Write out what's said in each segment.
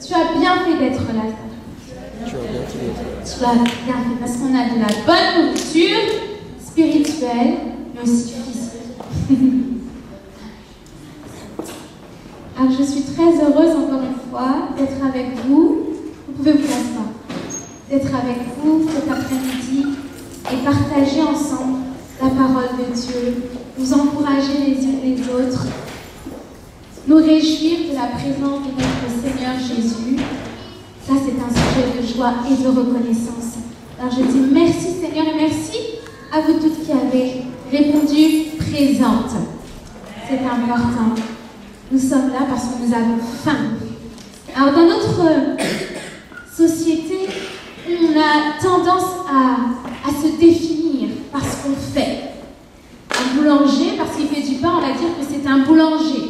Tu as bien fait d'être là. Tu as bien fait parce qu'on a de la bonne nourriture spirituelle, mais aussi physique. Alors je suis très heureuse encore une fois d'être avec vous. Vous pouvez vous asseoir. D'être avec vous cet après-midi et partager ensemble la parole de Dieu, nous encourager les uns les autres, nous réjouir de la présence de notre Seigneur Jésus. Ça, c'est un sujet de joie et de reconnaissance. Alors je dis merci Seigneur et merci à vous toutes qui avez répondu présente. C'est important. Nous sommes là parce que nous avons faim. Alors dans notre société, on a tendance à se définir par ce qu'on fait. Un boulanger, parce qu'il fait du pain, on va dire que c'est un boulanger.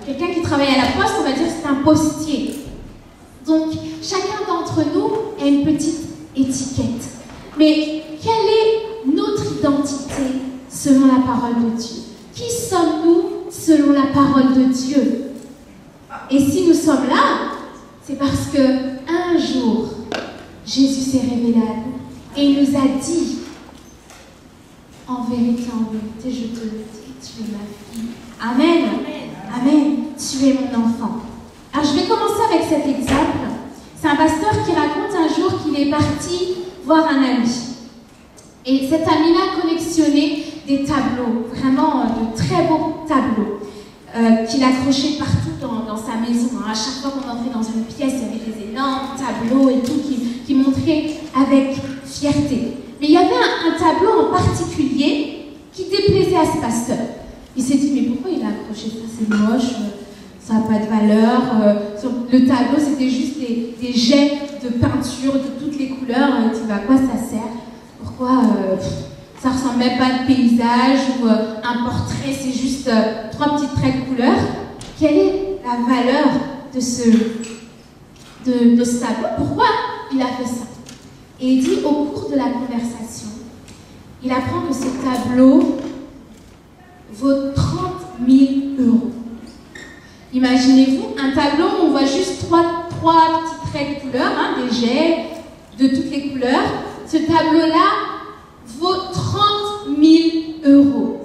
Quelqu'un qui travaille à la poste, on va dire que c'est un postier. Donc, chacun d'entre nous a une petite étiquette. Mais quelle est notre identité selon la parole de Dieu? Qui sommes-nous selon la parole de Dieu? Et si nous sommes là, c'est parce que un jour, Jésus s'est révélé à nous et il nous a dit, en vérité, je te le dis, tu es ma fille. Amen. Amen. Tu es mon enfant. Alors je vais commencer avec cet exemple. C'est un pasteur qui raconte un jour qu'il est parti voir un ami. Et cet ami-là collectionnait des tableaux, vraiment de très beaux tableaux, qu'il accrochait partout dans sa maison. À chaque fois qu'on entrait dans une pièce, il y avait des énormes tableaux et tout qui montraient avec fierté. Mais il y avait un tableau en particulier qui déplaisait à ce pasteur. Il s'est dit, mais pourquoi il a accroché ça? C'est moche, ça n'a pas de valeur. Le tableau, c'était juste des jets de peinture de toutes les couleurs. Tu dis, à quoi ça sert? Pourquoi ça ressemble même pas à un paysage ou un portrait, c'est juste 3 petites traits de couleur. Quelle est la valeur de ce tableau? Pourquoi il a fait ça? Et il dit, au cours de la conversation, il apprend que ce tableau vaut 30 000 €. Imaginez-vous un tableau où on voit juste trois petits traits de couleur, des jets de toutes les couleurs. Ce tableau-là vaut 30 000 €.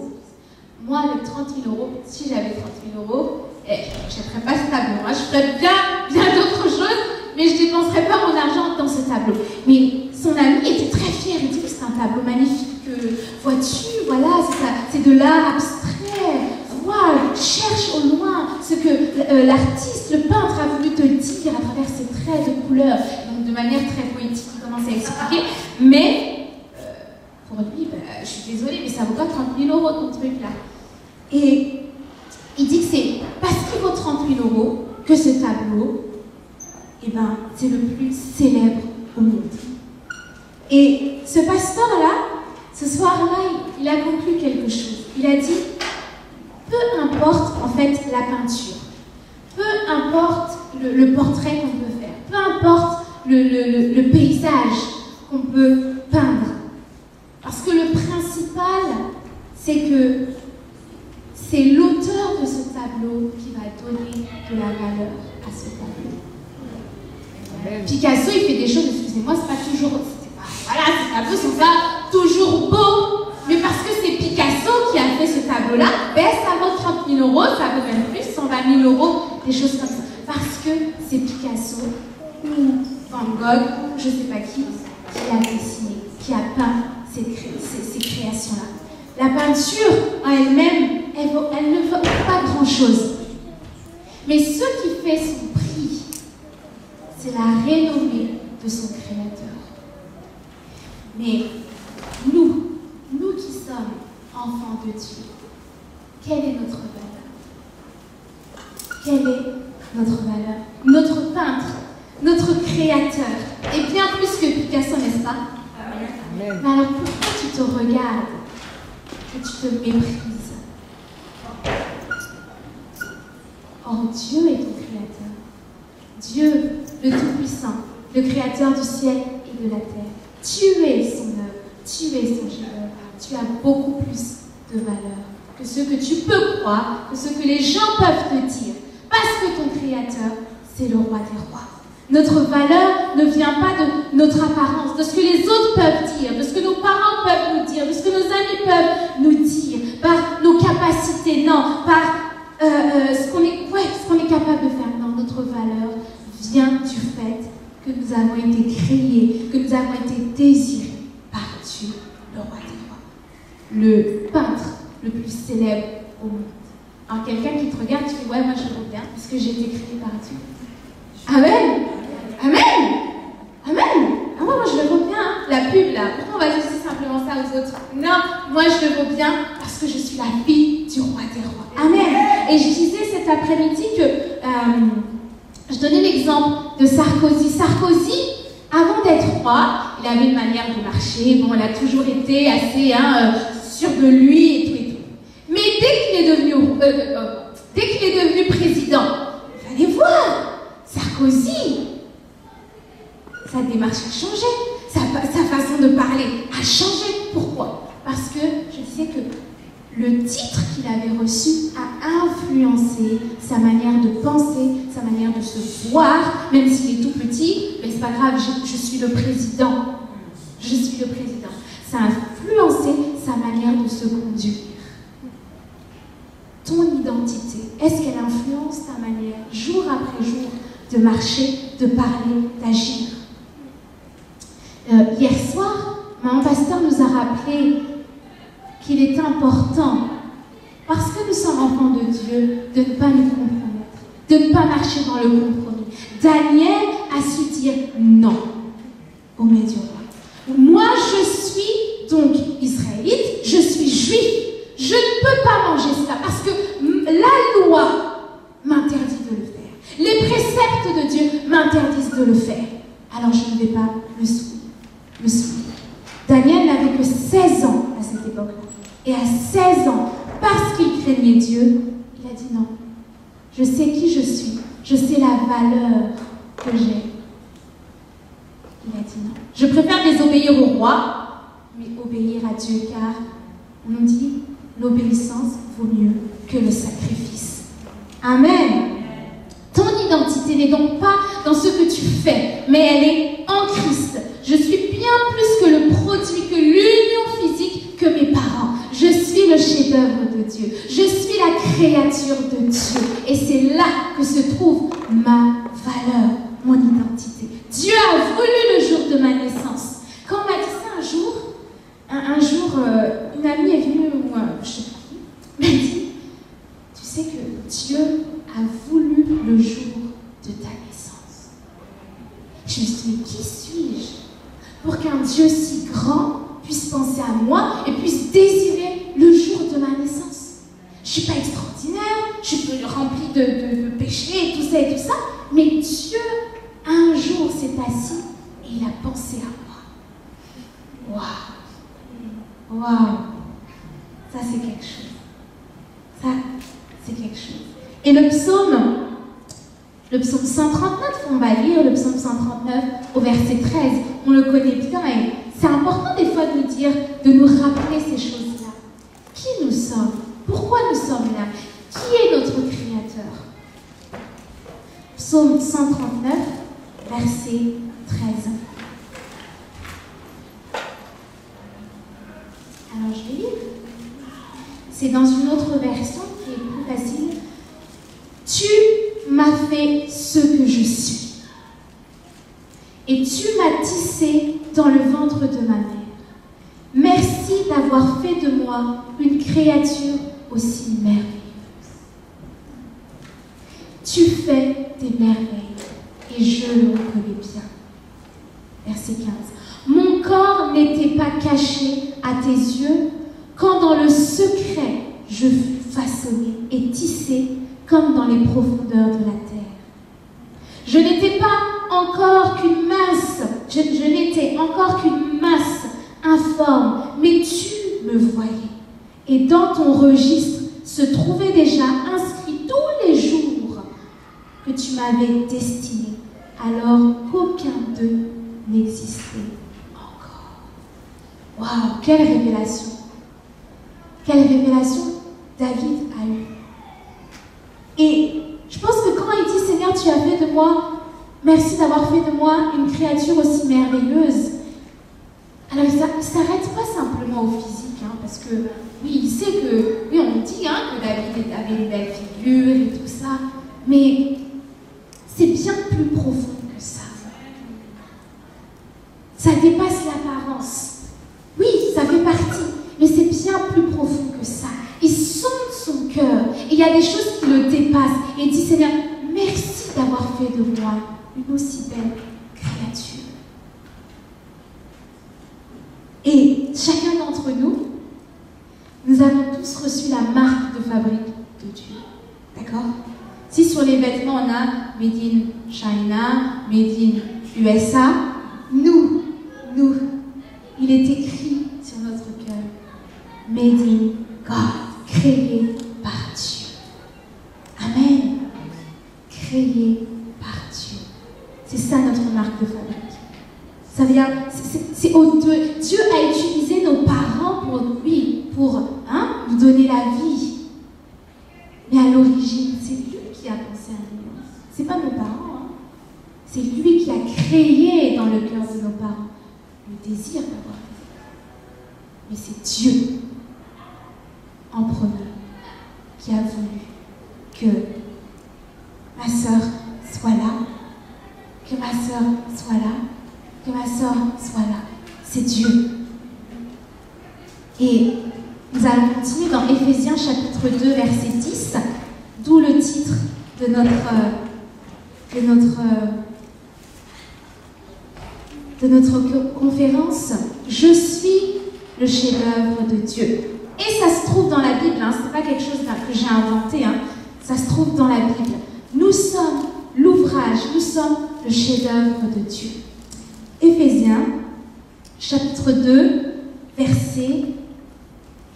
Moi, avec 30 000 €, si j'avais 30 000 €, je n'achèterais pas ce tableau. Je ferais bien d'autres choses, mais je ne dépenserais pas mon argent dans ce tableau. Mais son ami était très fier. Il dit que c'est un tableau magnifique. Vois-tu, voilà, c'est de l'art abstrait. Vois, cherche au loin ce que l'artiste, le peintre a voulu te dire à travers ces traits de couleur. Donc de manière très poétique, il commence à expliquer. Mais pour lui, je suis désolée, mais ça vaut pas 30 000 € ton truc là. Et il dit que c'est parce qu'il vaut 30 000 € que ce tableau, c'est le plus célèbre au monde. Et ce pasteur-là, ce soir-là, il a conclu quelque chose. Il a dit, peu importe en fait la peinture, peu importe le portrait qu'on peut faire, peu importe le paysage qu'on peut peindre, parce que le principal, c'est que c'est l'auteur de ce tableau qui va donner de la valeur à ce tableau. Picasso, il fait des choses, excusez-moi, c'est pas toujours... Voilà, ces tableaux ne sont pas toujours beaux, mais parce que c'est Picasso qui a fait ce tableau-là, ça vaut 30 000 €, ça vaut même plus, 120 000 €, des choses comme ça. Parce que c'est Picasso ou Van Gogh, ou je ne sais pas qui a dessiné, qui a peint ces créations-là. La peinture en elle-même, elle ne vaut pas grand-chose. Mais ce qui fait son prix, c'est la renommée de son créateur. Mais nous qui sommes enfants de Dieu, quelle est notre valeur? Quelle est notre valeur? Notre peintre, notre créateur est bien plus que Picasso, n'est-ce pas? Amen. Mais alors pourquoi tu te regardes et tu te méprises? Or Dieu est ton créateur. Dieu, le Tout-Puissant, le créateur du ciel et de la terre. Tu es son œuvre, tu es son chef-d'œuvre. Tu as beaucoup plus de valeur que ce que tu peux croire, que ce que les gens peuvent te dire. Parce que ton créateur, c'est le roi des rois. Notre valeur ne vient pas de notre apparence, de ce que les autres peuvent dire, de ce que nos parents peuvent nous dire, de ce que nos amis peuvent nous dire, par nos capacités, non, par ce qu'on est capable de faire. Non, notre valeur vient du fait que nous avons été créés, que nous avons été désirés par Dieu, le roi des rois. Le peintre le plus célèbre au monde. Alors quelqu'un qui te regarde, tu fais « Ouais, moi je le bien, parce que j'ai été créé par Dieu. » Amen. Amen. Amen. Ah moi je le vois bien, hein. La pub là, pourquoi on va dire simplement ça aux autres? Non, moi je le vois bien parce que je suis la fille du roi des rois. Amen. Et je disais cet après-midi que je donnais l'exemple de Sarkozy. Sarkozy, avant d'être roi, il avait une manière de marcher, bon, il a toujours été assez sûr de lui et tout et tout. Mais dès qu'il est devenu président, il fallait voir, Sarkozy, sa démarche a changé, sa façon de parler a changé. Pourquoi? Parce que je disais que le titre qu'il avait reçu a influencé sa manière de penser, sa manière de se voir, même s'il est tout petit, mais c'est pas grave, je suis le président. Je suis le président. Ça a influencé sa manière de se conduire. Ton identité, est-ce qu'elle influence ta manière, jour après jour, de marcher, de parler, d'agir? Hier soir, mon pasteur nous a rappelé qu'il est important, parce que nous sommes enfants de Dieu, de ne pas nous compromettre, de ne pas marcher dans le compromis. Daniel a su dire non au Médian. Moi, je suis donc israélite, je suis juif, je ne peux pas manger cela parce que la loi m'interdit de le faire. Les préceptes de Dieu m'interdisent de le faire. Alors je ne vais pas le souiller. Daniel n'avait que 16 ans à cette époque-là. Et à 16 ans, parce qu'il craignait Dieu, il a dit non. Je sais qui je suis. Je sais la valeur que j'ai. Il a dit non. Je préfère désobéir au roi, mais obéir à Dieu, car on nous dit l'obéissance vaut mieux que le sacrifice. Amen. Ton identité n'est donc pas dans ce que tu fais, mais elle est en Christ. Je suis bien plus que le produit, que l'union physique que mes parents. Je suis le chef-d'œuvre de Dieu. Je suis la créature de Dieu. Et c'est là que se trouve ma valeur, mon identité. Dieu a voulu le jour de ma naissance. Quand on m'a dit ça un jour, une amie est venue, ou je ne sais pas qui, m'a dit, tu sais que Dieu a voulu le jour de ta naissance. Je me suis dit, mais qui suis-je pour qu'un Dieu si grand puisse penser à moi et puisse désirer le jour de ma naissance? Je ne suis pas extraordinaire, je suis remplie de péchés et tout ça, mais Dieu, un jour, s'est assis et il a pensé à moi. Waouh! Waouh! Ça, c'est quelque chose. Ça, c'est quelque chose. Et le psaume 139, on va lire le psaume 139 au verset 13. On le connaît bien et c'est important des fois de nous dire, de nous rappeler ces choses-là. Qui nous sommes? Pourquoi nous sommes là? Qui est notre Créateur? Psaume 139, verset 13. Alors je vais lire. C'est dans une autre version qui est plus facile. Tu m'as fait ce que je suis. Et tu m'as tissé dans le ventre de ma mère. Merci d'avoir fait de moi une créature aussi merveilleuse. Tu fais des merveilles et je le reconnais bien. Verset 15. Mon corps n'était pas caché à tes yeux quand dans le secret je fus façonné et tissé comme dans les profondeurs de la terre. Je n'étais pas encore qu'une masse, je n'étais encore qu'une masse informe, mais tu me voyais. Et dans ton registre se trouvaient déjà inscrits tous les jours que tu m'avais destiné, alors qu'aucun d'eux n'existait encore. Waouh, quelle révélation! Quelle révélation David a eue. Et je pense que quand il dit « Seigneur, tu as fait de moi moi, merci d'avoir fait de moi une créature aussi merveilleuse. Alors il ne s'arrête pas simplement au physique, hein, parce que oui, il sait que, oui, on dit hein, que David avait une belle figure et tout ça, mais c'est bien plus profond que ça. Ça dépasse l'apparence. Oui, ça fait partie, mais c'est bien plus profond que ça. Il sonde son cœur, et il y a des choses qui le dépassent, et il dit, Seigneur, merci d'avoir fait de moi une aussi belle créature. Et chacun d'entre nous, nous avons tous reçu la marque de fabrique de Dieu. D'accord? Si sur les vêtements on a Made in China, Made in USA, nous, il est écrit sur notre cœur, Made in God, créé par Dieu. Amen. Créé par Dieu. C'est ça notre marque de fabrique. Ça vient, c'est au-delà. Dieu a utilisé nos parents pour nous donner la vie. Mais à l'origine, c'est lui qui a pensé à nous. C'est pas nos parents. Hein. C'est lui qui a créé dans le cœur de nos parents le désir d'avoir vie. Mais c'est Dieu, en premier, qui a voulu que ma sœur soit là, que ma sœur soit là, que ma sœur soit là. C'est Dieu. Et nous allons continuer dans Éphésiens chapitre 2, verset 10, d'où le titre de notre conférence. Je suis le chef-d'œuvre de Dieu. Et ça se trouve dans la Bible, hein, ce n'est pas quelque chose que j'ai inventé, hein, ça se trouve dans la Bible. Nous sommes l'ouvrage, nous sommes le chef-d'œuvre de Dieu. Éphésiens, chapitre 2, verset...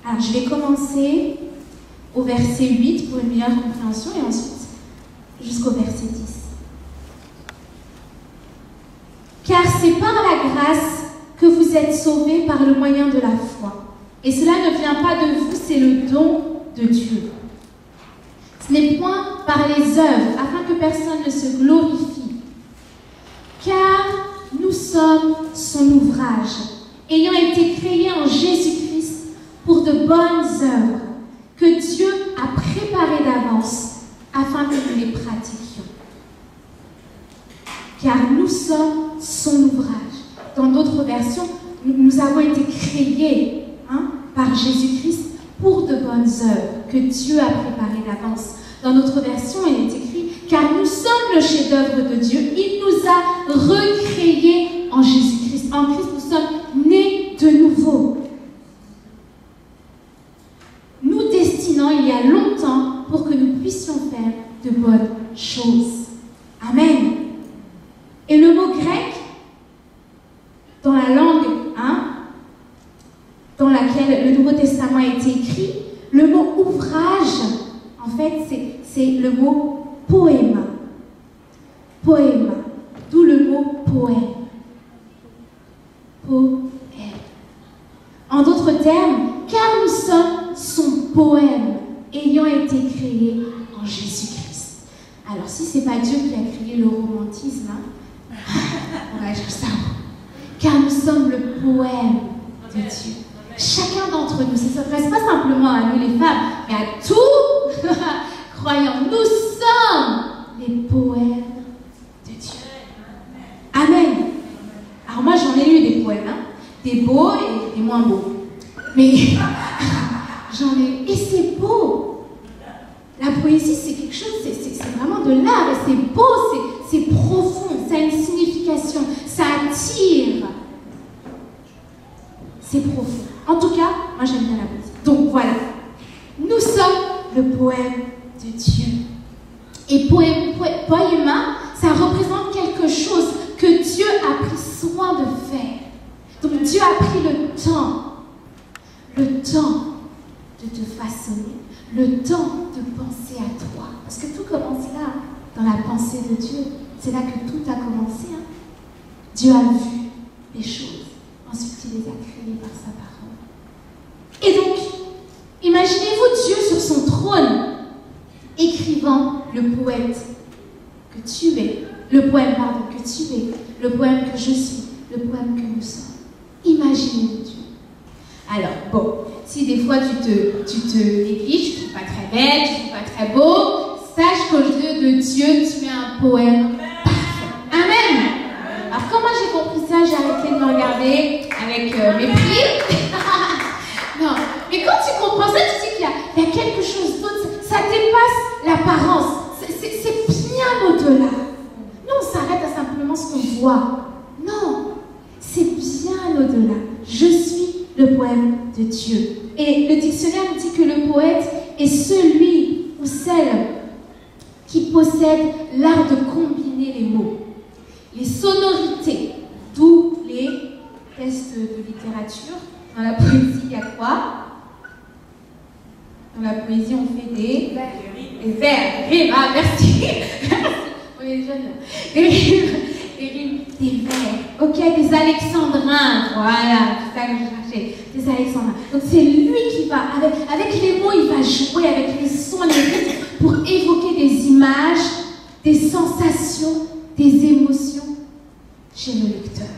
Alors, je vais commencer au verset 8 pour une meilleure compréhension et ensuite jusqu'au verset 10. Car c'est par la grâce que vous êtes sauvés par le moyen de la foi. Et cela ne vient pas de vous, c'est le don de Dieu. Ce n'est point par les œuvres, afin que personne ne se glorifie. Car nous sommes son ouvrage, ayant été créés en Jésus-Christ pour de bonnes œuvres, que Dieu a préparées d'avance, afin que nous les pratiquions. Car nous sommes son ouvrage. Dans d'autres versions, nous avons été créés par Jésus-Christ pour de bonnes œuvres que Dieu a préparées d'avance. Dans notre version, il est écrit « Car nous sommes le chef-d'œuvre de Dieu, il nous a recréés en Jésus-Christ. En Christ, nous sommes nés de nouveau. » Nous destinant il y a longtemps pour que nous puissions faire de bonnes choses. Amen. Et le mot grec, dans la langue dans laquelle le Nouveau Testament a été écrit, le mot ouvrage, en fait, c'est le mot poéma. Poéma, d'où le mot poème. Poème. En d'autres termes, car nous sommes son poème, ayant été créé en Jésus-Christ. Alors, si ce n'est pas Dieu qui a créé le romantisme, on va dire ça. Car nous sommes le poème de Dieu. Chacun d'entre nous, ça ne s'adresse pas simplement à nous les femmes, mais à tous croyants. Nous sommes les poèmes de Dieu. Amen. Alors moi, j'en ai lu des poèmes, des beaux et des moins beaux. Mais j'en ai... Et c'est beau. La poésie, c'est quelque chose, c'est vraiment de l'art. Et c'est beau, c'est profond, ça a une signification, ça attire. C'est profond. En tout cas, moi j'aime bien la poésie. Donc voilà. Nous sommes le poème de Dieu. Et poéma, ça représente quelque chose que Dieu a pris soin de faire. Donc Dieu a pris le temps de te façonner, le temps de penser à toi. Parce que tout commence là, dans la pensée de Dieu. C'est là que tout a commencé. Dieu a vu les choses. Ensuite, il les a créées par sa parole. Et donc, imaginez-vous Dieu sur son trône, écrivant le poète que tu es le poème, pardon, que tu es, le poème que je suis, le poème que nous sommes. Imaginez Dieu. Alors, bon, si des fois tu te négliges, tu ne trouves pas très belle, tu ne trouves pas très beau, sache qu'aux yeux de Dieu, tu es un poème parfait. Amen. Alors, comment j'ai compris ça, j'ai arrêté de me regarder avec mépris. Non, mais quand tu comprends ça, tu dis qu'il y a quelque chose d'autre, ça dépasse l'apparence. C'est bien au-delà. Nous, on s'arrête à simplement ce qu'on voit. Non, c'est bien au-delà. Je suis le poème de Dieu. Et le dictionnaire nous dit que le poète est celui ou celle qui possède l'art de combiner les mots, les sonorités, d'où les tests de littérature. Dans la poésie, il y a quoi? Dans la poésie, on fait des vers, des rimes. Ah, merci. On est jeunes. Des rimes, des vers. Ok, des alexandrins. Voilà, c'est ça que je cherchais. Des alexandrins. Donc c'est lui qui va, avec les mots, il va jouer avec les sons, les rythmes, pour évoquer des images, des sensations, des émotions chez le lecteur.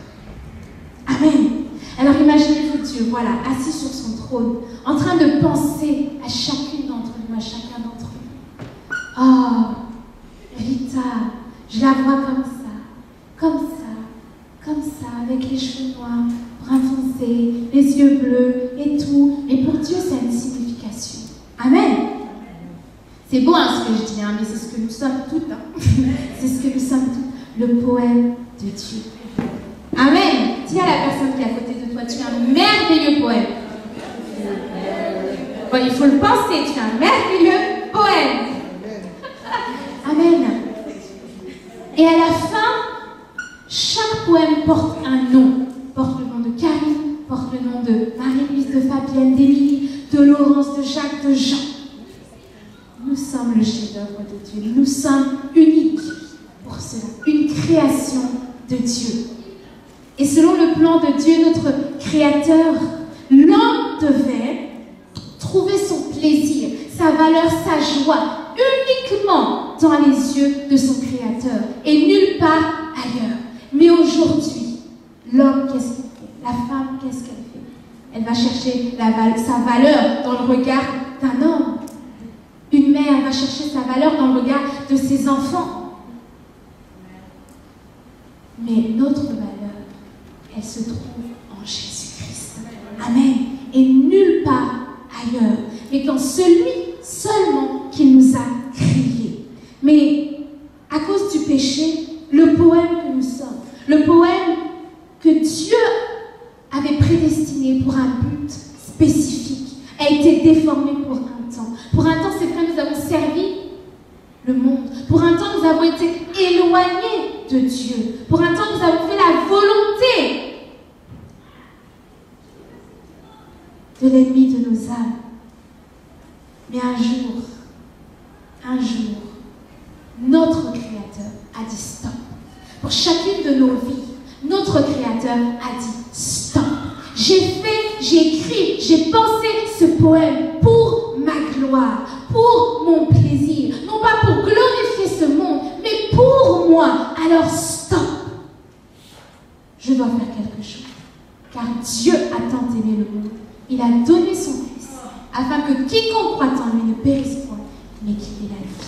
Amen. Alors imaginez-vous Dieu, voilà, assis sur son trône, en train de penser à chacune d'entre nous, à chacun d'entre nous. Oh, Rita, je la vois comme ça, avec les cheveux noirs, brun foncé, les yeux bleus et tout. Et pour Dieu, ça a une signification. Amen. C'est beau hein, ce que je dis, hein, mais c'est ce que nous sommes toutes. Hein. C'est ce que nous sommes toutes, le poème de Dieu. Amen. Dis à la personne qui est à côté de toi, tu es un merveilleux poème. Bon, il faut le penser, tu es un merveilleux poème. Amen. Et à la fin, chaque poème porte un nom. Porte le nom de Karine, porte le nom de Marie-Louise, de Fabienne, d'Émilie, de Laurence, de Jacques, de Jean. Nous sommes le chef-d'œuvre de Dieu. Nous sommes uniques pour cela. Une création de Dieu. Et selon le plan de Dieu, notre Créateur, l'homme devait trouver son plaisir, sa valeur, sa joie, uniquement dans les yeux de son Créateur et nulle part ailleurs. Mais aujourd'hui, l'homme, qu'est-ce qu'il fait? La femme, qu'est-ce qu'elle fait? Elle va chercher sa valeur dans le regard d'un homme. Une mère va chercher sa valeur dans le regard de ses enfants. Mais notre valeur, elle se trouve en Jésus-Christ. Amen. Et nulle part ailleurs. Mais dans celui seulement qui nous a créés. Mais à cause du péché, le poème que nous sommes, le poème que Dieu avait prédestiné pour un but spécifique, a été déformé pour un temps. Pour un temps, c'est vrai, nous avons servi le monde. Pour un temps, nous avons été éloignés de Dieu. Pour un temps, nous avons fait la volonté de l'ennemi de nos âmes. Mais un jour, notre Créateur a dit stop. Pour chacune de nos vies, notre Créateur a dit stop. J'ai fait, j'ai écrit, j'ai pensé ce poème pour ma gloire, pour mon plaisir. Non pas pour glorifier ce monde, mais pour moi. Alors stop. Je dois faire quelque chose. Car Dieu a tant aimé le monde. Il a donné son Fils, afin que quiconque croit en lui ne périsse point, mais qu'il ait la vie.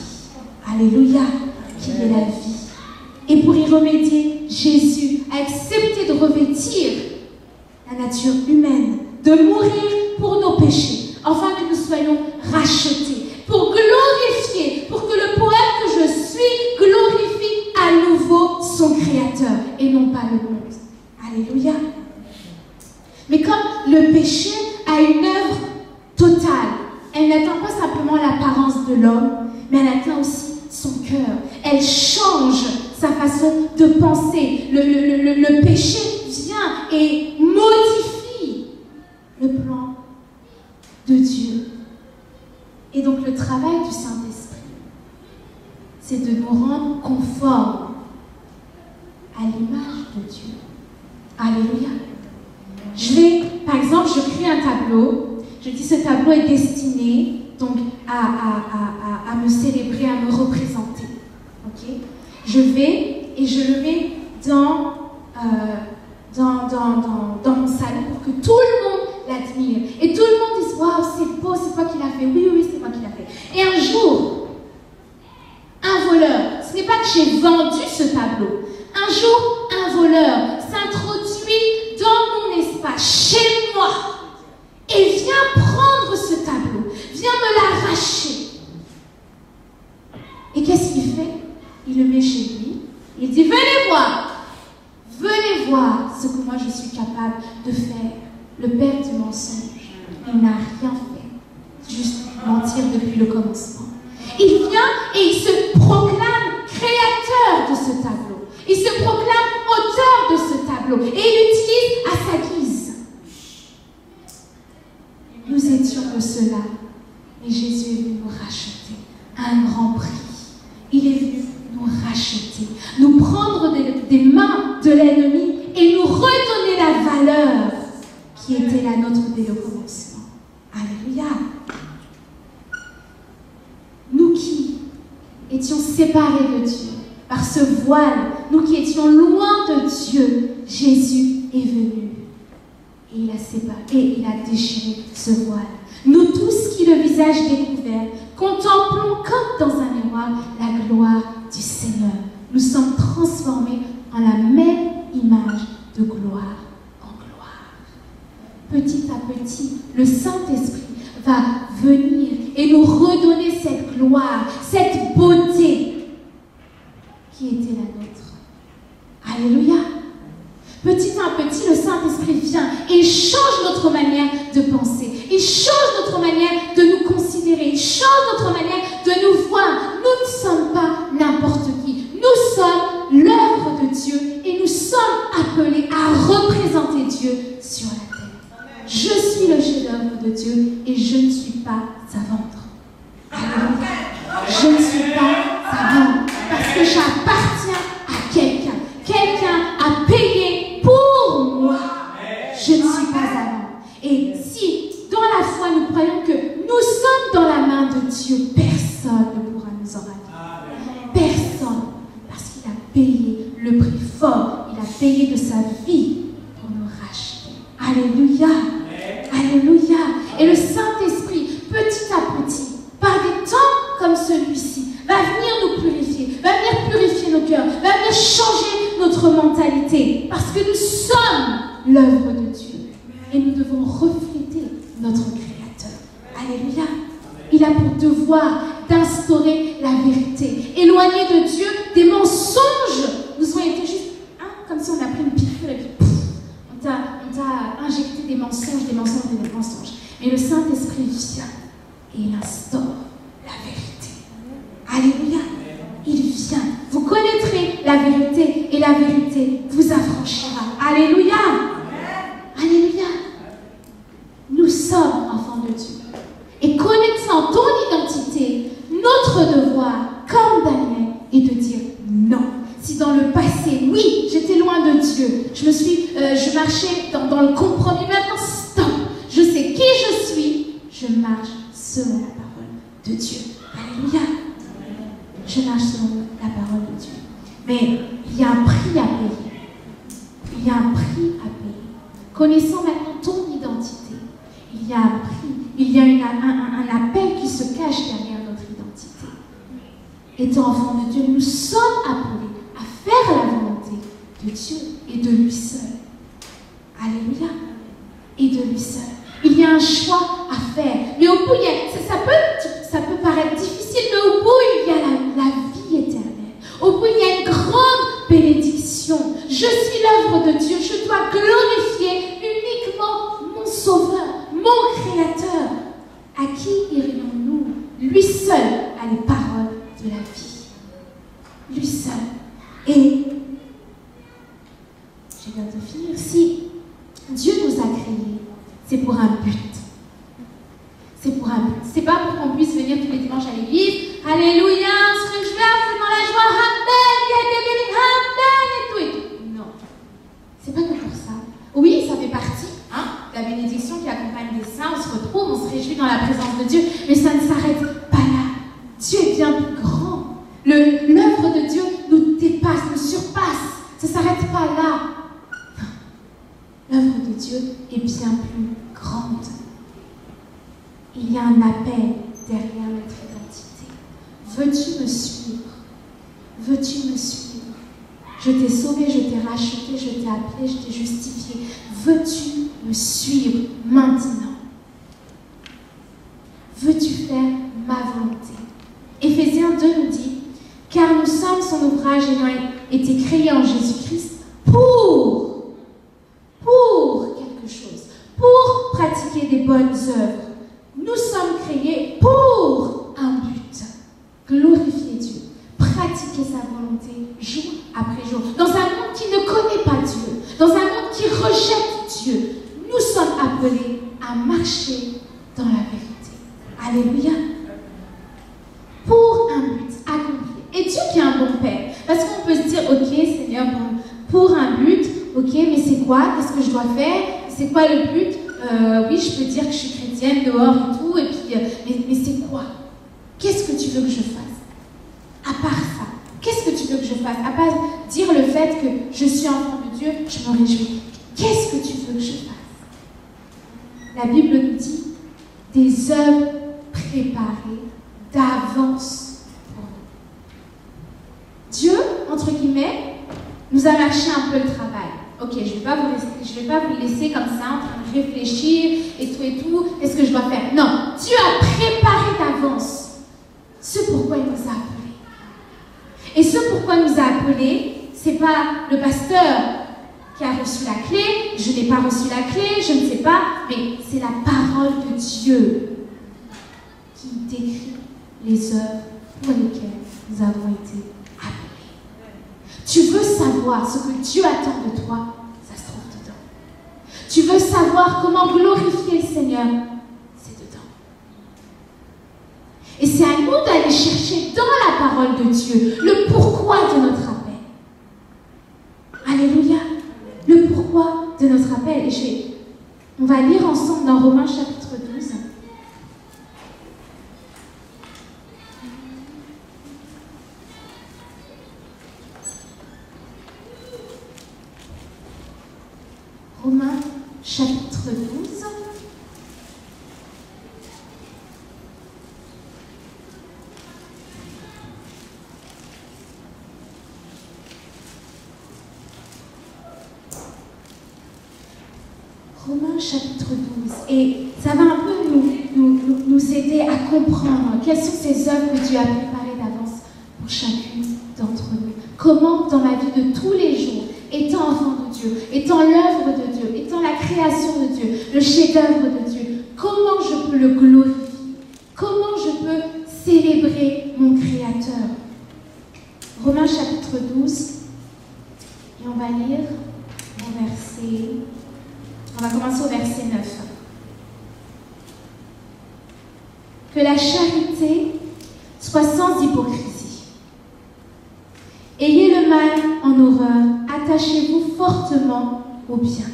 Alléluia, qu'il ait la vie. Et pour y remédier, Jésus a accepté de revêtir la nature humaine, de mourir pour nos péchés, afin que nous soyons rachetés, pour glorifier, pour que le poème que je suis glorifie à nouveau son Créateur, et non pas le monde. Alléluia. Mais comme le péché a une œuvre totale, elle n'atteint pas simplement l'apparence de l'homme, mais elle atteint aussi son cœur. Elle change sa façon de penser. Le péché vient et modifie le plan de Dieu. Et donc le travail du Saint-Esprit, c'est de nous rendre conformes à l'image de Dieu. Alléluia. Par exemple, je crée un tableau. Je dis ce tableau est destiné donc à me célébrer, à me représenter. Ok? Je vais et je le mets dans mon salon pour que tout le monde l'admire. Et tout le monde dise, waouh, c'est beau, c'est toi qui l'as fait. Oui, oui, c'est moi qui l'ai fait. Et un jour, un voleur, ce n'est pas que j'ai vendu ce tableau. Un jour, un voleur s'introduit dans mon espace, chez moi, et vient prendre ce tableau, vient me l'arracher. Et qu'est-ce qu'il fait? Il le met chez lui. Il dit, venez voir ce que moi je suis capable de faire. Le père du mensonge, il n'a rien fait, juste mentir depuis le commencement. Il vient et il se proclame créateur de ce tableau. Il se proclame auteur de ce tableau et il l'utilise à sa guise. Nous étions de cela, mais Jésus est venu nous racheter à un grand prix. Il est venu nous racheter, nous prendre des mains de l'ennemi et nous redonner la valeur qui était la nôtre dès le commencement. Alléluia. Nous qui étions séparés de Dieu par ce voile, nous qui étions loin de Dieu, Jésus est venu et il a séparé, et il a déchiré ce voile. Nous tous qui, le visage découvert, contemplons comme dans un miroir la gloire du Seigneur. Nous sommes transformés en la même image de gloire en gloire. Petit à petit, le Saint-Esprit va venir et nous redonner cette gloire, cette beauté qui était la nôtre. Alléluia. Petit à petit, le Saint-Esprit vient et il change notre manière de penser. Il change notre manière de nous considérer. Il change notre manière de nous voir. Nous ne sommes pas n'importe qui. Nous sommes l'œuvre de Dieu et nous sommes appelés à représenter Dieu sur la terre. Je suis le chef-d'œuvre de Dieu et je ne suis pas à vendre. Alléluia. Je ne suis pas à vendre parce que j'appartiens à quelqu'un. Quelqu'un a payé pour moi. Je ne suis pas à vendre. Et si dans la foi nous croyons que nous sommes dans la main de Dieu, personne ne pourra nous en arrêter. Personne. Parce qu'il a payé le prix fort. Il a payé de sa vie pour nous racheter. Alléluia. Alléluia. Et le Saint-Esprit, petit à petit, par des temps comme celui-ci, va venir nous purifier, va venir purifier nos cœurs, va venir changer notre mentalité. Parce que nous sommes l'œuvre de Dieu. Et nous devons refléter notre Créateur. Alléluia. Il a pour devoir d'instaurer la vérité. Éloigner de Dieu des mensonges. Nous ont été juste, comme si on a pris une piqûre et puis pouf, on t'a injecté des mensonges. Mais le Saint-Esprit vient et il instaure la vérité. Alléluia. Il vient. Vous connaîtrez la vérité et la vérité vous affranchira. Alléluia. Alléluia. Nous sommes enfants de Dieu. Et connaissant ton identité, notre devoir, comme Daniel, est de dire non. Si dans le passé, oui, j'étais loin de Dieu, je marchais dans le compromis, maintenant stop. Je sais qui je suis, je marche selon la parole de Dieu. Alléluia. Je marche selon la parole de Dieu. Mais il y a un prix à payer. Il y a un prix à payer. Connaissant maintenant ton identité, il y a un prix, il y a un appel qui se cache derrière notre identité. Étant enfants de Dieu, nous sommes appelés à faire la volonté de Dieu et de lui seul. Alléluia. Et de lui seul. Il y a un choix à faire. Mais au bout, ça peut paraître difficile, mais au bout, il y a la vie éternelle. Au bout, il y a une grande bénédiction. Je suis l'œuvre de Dieu. Je dois glorifier uniquement mon Sauveur, mon Créateur. À qui irions-nous? Lui seul a les paroles de la vie. Lui seul. Et, je viens de finir, si Dieu nous a créés, c'est pour un but. C'est pour un but. C'est pas pour qu'on puisse venir tous les dimanches à l'église. Alléluia, on se réjouit, c'est dans la joie. Amen, il a été béni. Amen, et tout et tout. Non. C'est pas que pour ça. Oui, ça fait partie, la bénédiction qui accompagne les saints. On se retrouve, on se réjouit dans la présence de Dieu. Mais ça ne s'arrête pas là. Dieu est bien plus grand. L'œuvre de Dieu nous dépasse, nous Ça ne s'arrête pas là. L'œuvre de Dieu est bien plus grande. Il y a un appel derrière notre identité. Veux-tu me suivre? Veux-tu me suivre? Je t'ai sauvé, je t'ai racheté, je t'ai appelé, je t'ai justifié. Veux-tu me suivre maintenant? Veux-tu faire ma volonté? Éphésiens 2 nous dit, car nous sommes son ouvrage ayant été créés en Jésus-Christ pour quelque chose, pour pratiquer des bonnes œuvres. Nous sommes créés pour un but, glorifier Dieu, pratiquer sa volonté jour après jour. Dans un monde qui ne connaît pas Dieu, dans un monde qui rejette Dieu, nous sommes appelés à marcher dans la vérité. Alléluia. Pour un but accompli. Et Dieu qui est un bon Père. Parce qu'on peut se dire, ok Seigneur, bon, pour un but, ok, mais c'est quoi? Qu'est-ce que je dois faire? C'est quoi le but? Oui, je peux dire que je suis chrétienne dehors et tout, et puis, mais c'est quoi? Qu'est-ce que tu veux que je fasse? À part ça, qu'est-ce que tu veux que je fasse? À part dire le fait que je suis enfant de Dieu, je me réjouis. Qu'est-ce que tu veux que je fasse? La Bible nous dit des œuvres préparées d'avance pour nous. Dieu, entre guillemets, nous a lâché un peu le travail. Ok, je vais pas vous laisser comme ça en train de réfléchir et tout. Qu'est-ce que je dois faire? Non, Dieu a préparé d'avance ce pourquoi il nous a appelés. Et ce pourquoi il nous a appelés, c'est pas le pasteur qui a reçu la clé, je n'ai pas reçu la clé, je ne sais pas, mais c'est la parole de Dieu qui décrit les œuvres pour lesquelles nous avons été appelés. Tu veux savoir ce que Dieu attend de toi, ça se trouve dedans. Tu veux savoir comment glorifier le Seigneur, c'est dedans. Et c'est à nous d'aller chercher dans la parole de Dieu le pourquoi de notre appel. Alléluia. Le pourquoi de notre appel. Et on va lire ensemble dans Romains chapitre 12. Romains chapitre 12. Romains chapitre 12. Et ça va un peu nous aider à comprendre quelles sont ces œuvres que Dieu a préparées d'avance pour chacune d'entre nous. Comment, dans la vie de tous les jours, étant enfant de Dieu, étant l'œuvre de Dieu, étant la création de Dieu, le chef-d'œuvre de Dieu, comment je peux le glorifier? Comment je peux célébrer mon Créateur? Romains chapitre 12, et on va lire au verset... On va commencer au verset 9. Que la charité soit sans hypocrisie. Ayez le mal en horreur, attachez-vous fortement au bien.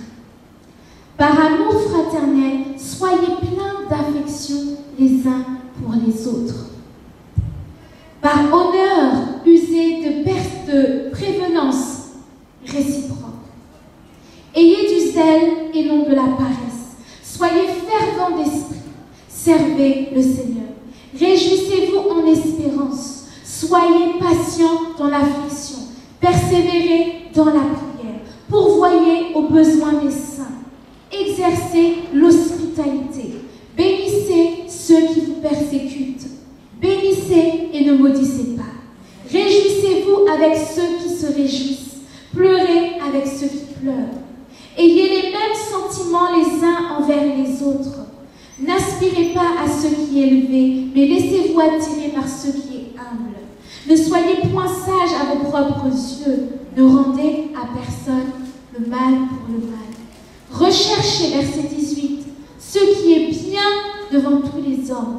Par amour fraternel, soyez pleins d'affection les uns pour les autres. Par honneur, usez de prévenance réciproque. Ayez du zèle et non de la paresse. Soyez fervents d'esprit. Servez le Seigneur. Réjouissez-vous en espérance. Soyez patients dans l'affliction. Persévérez dans la prière. Pourvoyez aux besoins des saints. Exercez l'hospitalité. Bénissez ceux qui vous persécutent. Bénissez et ne maudissez pas. Réjouissez-vous avec ceux qui se réjouissent. Pleurez avec ceux qui pleurent. Ayez les mêmes sentiments les uns envers les autres. N'aspirez pas à ce qui est élevé, mais laissez-vous attirer par ce qui est humble. Ne soyez point sages à vos propres yeux. Ne rendez à personne le mal pour le mal. Recherchez, verset 18, ce qui est bien devant tous les hommes.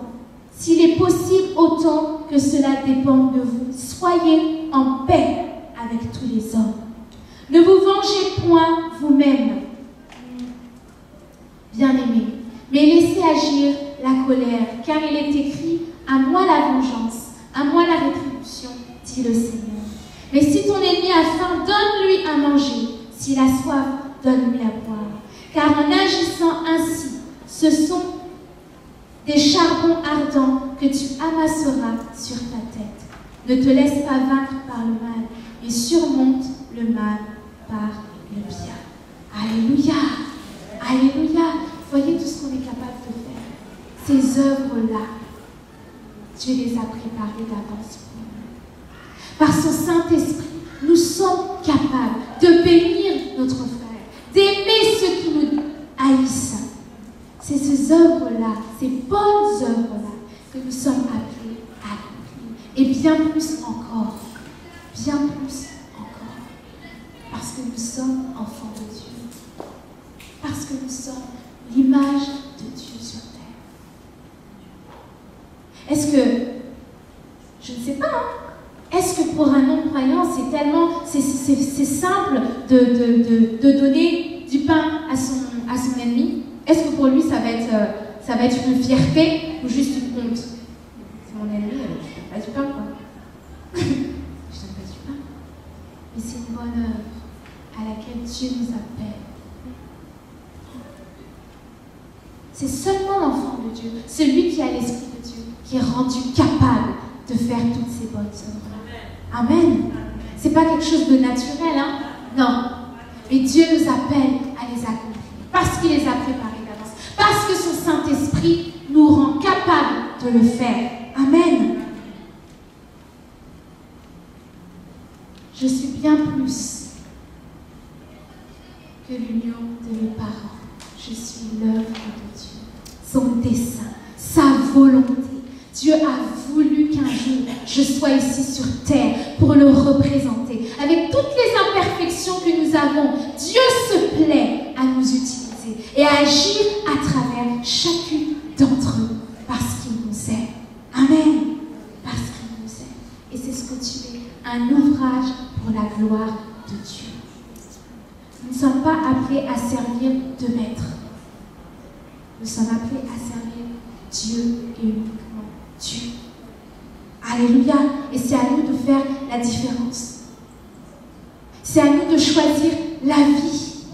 S'il est possible, autant que cela dépend de vous. Soyez en paix avec tous les hommes. Ne vous vengez point vous-même, bien-aimés, mais laissez agir la colère, car il est écrit « À moi la vengeance, à moi la rétribution, dit le Seigneur. Mais si ton ennemi a faim, donne-lui à S'il a soif, donne-lui à boire. Car en agissant ainsi, ce sont des charbons ardents que tu amasseras sur ta tête. Ne te laisse pas vaincre par le mal, mais surmonte le mal par le bien. Alléluia! Alléluia! Voyez tout ce qu'on est capable de faire. Ces œuvres-là, Dieu les a préparées d'avance pour nous. Par son Saint-Esprit, nous sommes capables de bénir notre frère, d'aimer ceux qui nous haïssent. C'est ces œuvres-là, ces bonnes œuvres-là que nous sommes appelés à accomplir. Et bien plus encore. Bien plus encore. Parce que nous sommes enfants de Dieu. Parce que nous sommes l'image de Dieu sur terre. Est-ce que, je ne sais pas, hein, est-ce que pour un non-croyant, c'est simple de donner du pain à son ennemi? Est-ce que pour lui, ça va être une fierté ou juste une honte? C'est mon ennemi, je ne donne pas du pain, quoi. Je ne donne pas du pain. Mais c'est une bonne œuvre à laquelle Dieu nous appelle. C'est seulement l'enfant de Dieu, celui qui a l'Esprit de Dieu, qui est rendu capable de faire toutes ces bonnes œuvres. Amen. C'est pas quelque chose de naturel, hein? Non. Mais Dieu nous appelle à les accomplir parce qu'il les a préparés d'avance, parce que son Saint-Esprit nous rend capables de le faire. Amen. Je suis bien plus que l'union de mes parents. Je suis l'œuvre de Dieu, son dessein, sa volonté. Dieu a voulu qu'un jour je sois ici sur terre pour le représenter. Avec toutes les imperfections que nous avons, Dieu se plaît à nous utiliser et à agir à travers chacune d'entre nous parce qu'il nous aime. Amen. Parce qu'il nous aime. Et c'est ce que tu es, un ouvrage pour la gloire de Dieu. Nous ne sommes pas appelés à servir de maître. Nous sommes appelés à servir Dieu et uniquement Dieu. Alléluia. Et c'est à nous de faire la différence. C'est à nous de choisir la vie.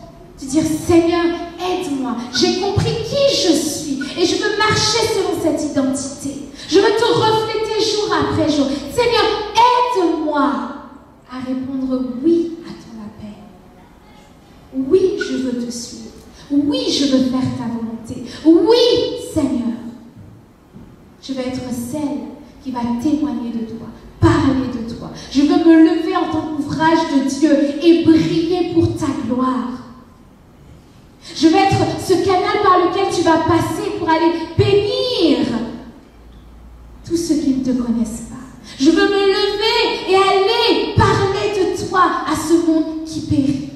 De dire, Seigneur, aide-moi. J'ai compris qui je suis et je veux marcher selon cette identité. Je veux te refléter jour après jour. Seigneur, aide-moi à répondre oui à ton appel. Oui, je veux te suivre. Oui, je veux faire ta volonté. Oui, Seigneur. Je veux être celle qui va témoigner de toi, parler de toi. Je veux me lever en tant qu'ouvrage de Dieu et briller pour ta gloire. Je veux être ce canal par lequel tu vas passer pour aller bénir tous ceux qui ne te connaissent pas. Je veux me lever et aller parler de toi à ce monde qui périt.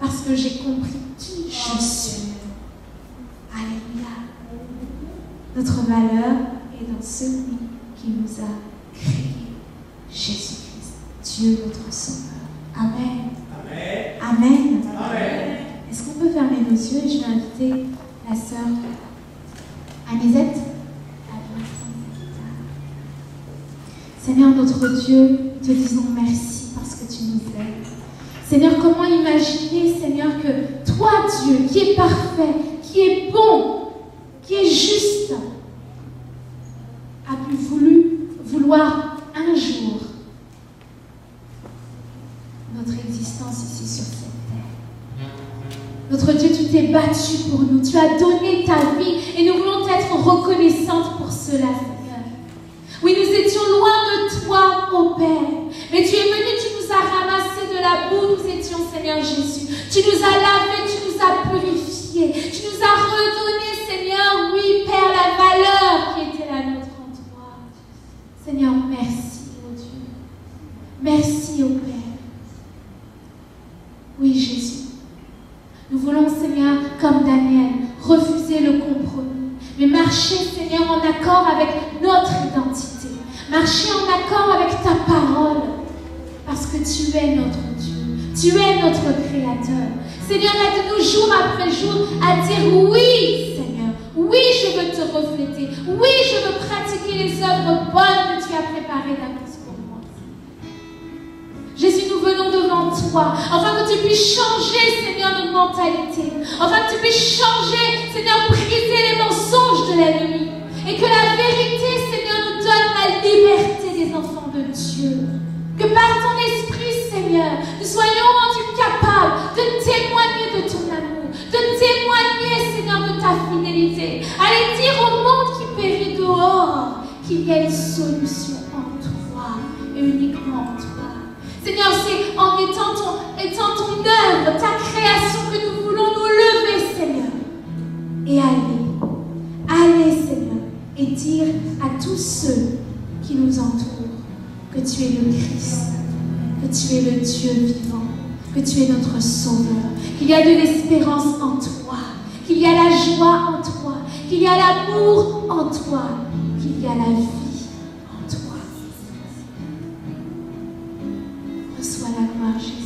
Parce que j'ai compris qui je suis. Alléluia. Notre valeur est dans celui qui nous a créés, Jésus-Christ, Dieu notre Sauveur. Amen. Amen. Amen. Amen. Est-ce qu'on peut fermer nos yeux et je vais inviter la sœur Anisette à venir prendre sa guitare. Seigneur notre Dieu, te disons merci parce que tu nous aimes. Seigneur, comment imaginer, Seigneur, que toi, Dieu, qui es parfait, qui est bon, qui est juste, a pu vouloir un jour notre existence ici sur cette terre. Notre Dieu, tu t'es battu pour nous, tu as donné ta vie et nous voulons être reconnaissantes pour cela, Seigneur. Oui, nous étions loin de toi, ô Père, mais tu es venu, tu nous as ramassés de la boue, nous étions, Seigneur Jésus. Tu nous as lavés, tu nous as purifiés, tu nous as redonné, Seigneur, oui, Père, la valeur qui était la nôtre en toi. Seigneur, merci, ô Dieu. Merci, ô Père. Oui, Jésus. Nous voulons, Seigneur, comme Daniel, refuser le compromis, mais marcher, Seigneur, en accord avec notre identité. Marcher en accord avec ta parole, parce que tu es notre Dieu. Tu es notre Créateur. Seigneur, aide-nous jour après jour à dire oui, Seigneur. Oui, je veux te refléter. Oui, je veux pratiquer les œuvres bonnes que tu as préparées d'avance pour moi. Jésus, nous venons devant toi, afin que tu que tu puisses changer, Seigneur, notre mentalité. Afin que tu puisses changer, Seigneur, briser les mensonges de l'ennemi. Et que la vérité, Seigneur, nous donne la liberté des enfants de Dieu. Que par ton esprit, Seigneur, nous soyons rendus capables de témoigner de ton amour, de témoigner, Seigneur, de ta fidélité. Allez dire au monde qui périt dehors qu'il y a une solution en toi et uniquement en toi. Seigneur, c'est en étant ton œuvre, ta création que nous voulons nous lever, Seigneur. Et aller, Seigneur, et dire à tous ceux qui nous entourent que tu es le Christ, que tu es le Dieu vivant, que tu es notre Sauveur, qu'il y a de l'espérance en toi, qu'il y a la joie en toi, qu'il y a l'amour en toi, qu'il y a la vie en toi. Reçois la gloire, Jésus.